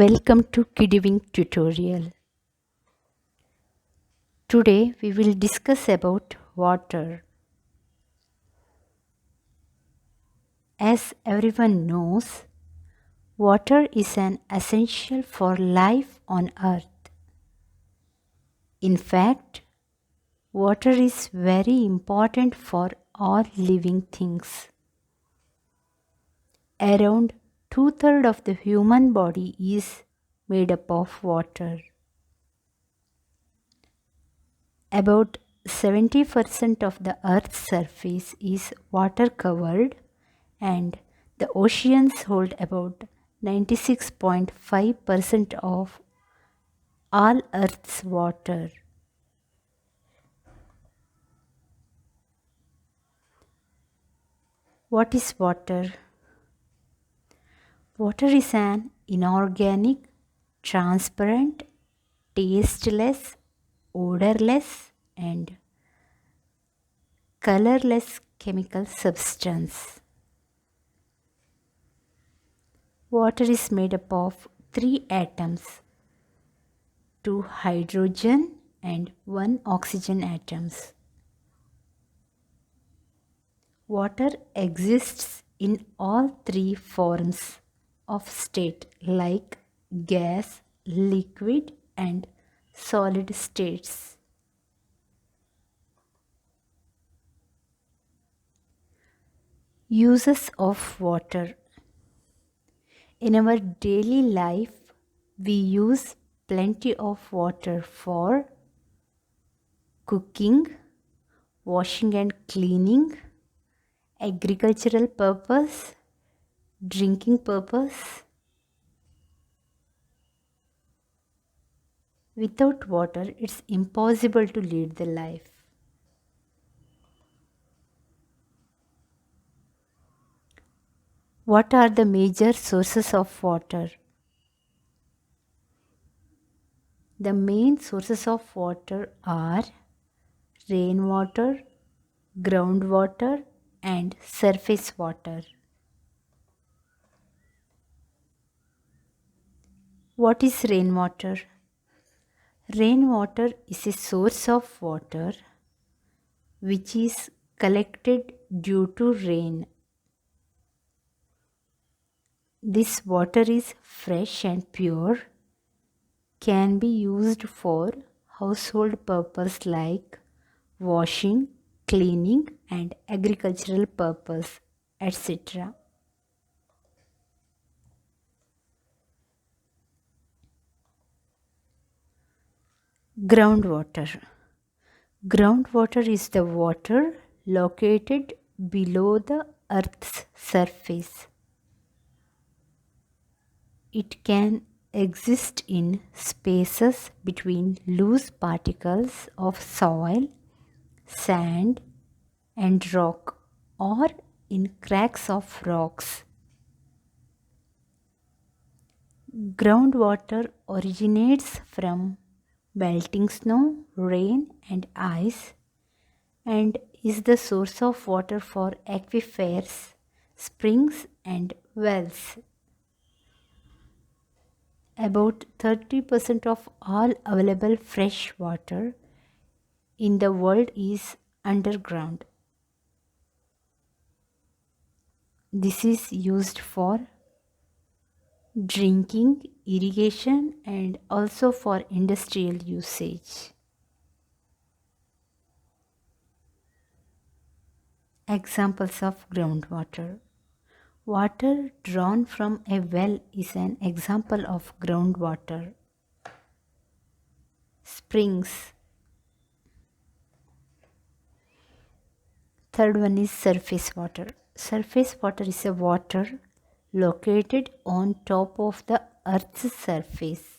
Welcome to Kidding tutorial. Today we will discuss about water. As everyone knows, water is an essential for life on earth. In fact, water is very important for all living things. Around two-thirds of the human body is made up of water. About 70% of the Earth's surface is water covered, and the oceans hold about 96.5% of all Earth's water. What is water? Water is an inorganic, transparent, tasteless, odorless, and colorless chemical substance. Water is made up of three atoms, two hydrogen and one oxygen atoms. Water exists in all three forms of state like gas, liquid and solid states. Uses of water. In our daily life, we use plenty of water for cooking, washing and cleaning, agricultural purpose, drinking purpose. Without water, it's impossible to lead the life. What are the major sources of water? The main sources of water are rainwater, groundwater, and surface water. What is rainwater? Rainwater is a source of water which is collected due to rain. This water is fresh and pure, can be used for household purpose like washing, cleaning and agricultural purpose, etc. Groundwater. Groundwater is the water located below the Earth's surface. It can exist in spaces between loose particles of soil, sand, and rock, or in cracks of rocks. Groundwater originates from melting snow, rain, and ice, and is the source of water for aquifers, springs, and wells. About 30% of all available fresh water in the world is underground. This is used for drinking, irrigation, and also for industrial usage. Examples of groundwater. Water drawn from a well is an example of groundwater. Springs. Third one is surface water. Surface water is a water located on top of the Earth's surface.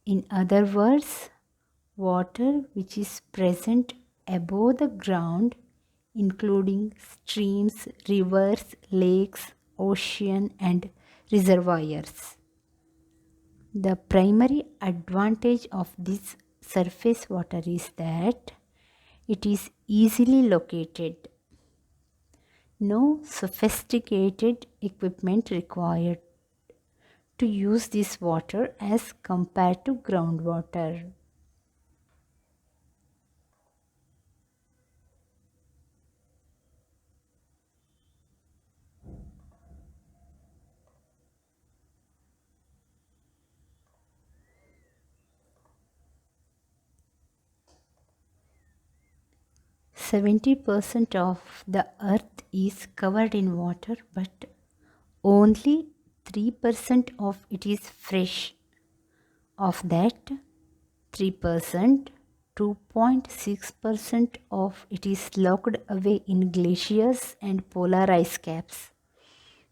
In other words, water which is present above the ground, including streams, rivers, lakes, ocean, and reservoirs. The primary advantage of this surface water is that it is easily located. No sophisticated equipment required to use this water as compared to groundwater. %70 of the earth is covered in water, but only 3% of it is fresh. Of that 3%, 2.6% of it is locked away in glaciers and polar ice caps.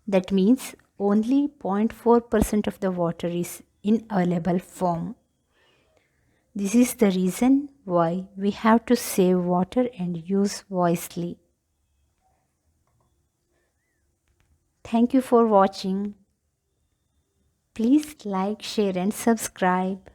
That means only 0.4% of the water is in available form. This is the reason why we have to save water and use wisely. Thank you for watching. Please like, share and subscribe.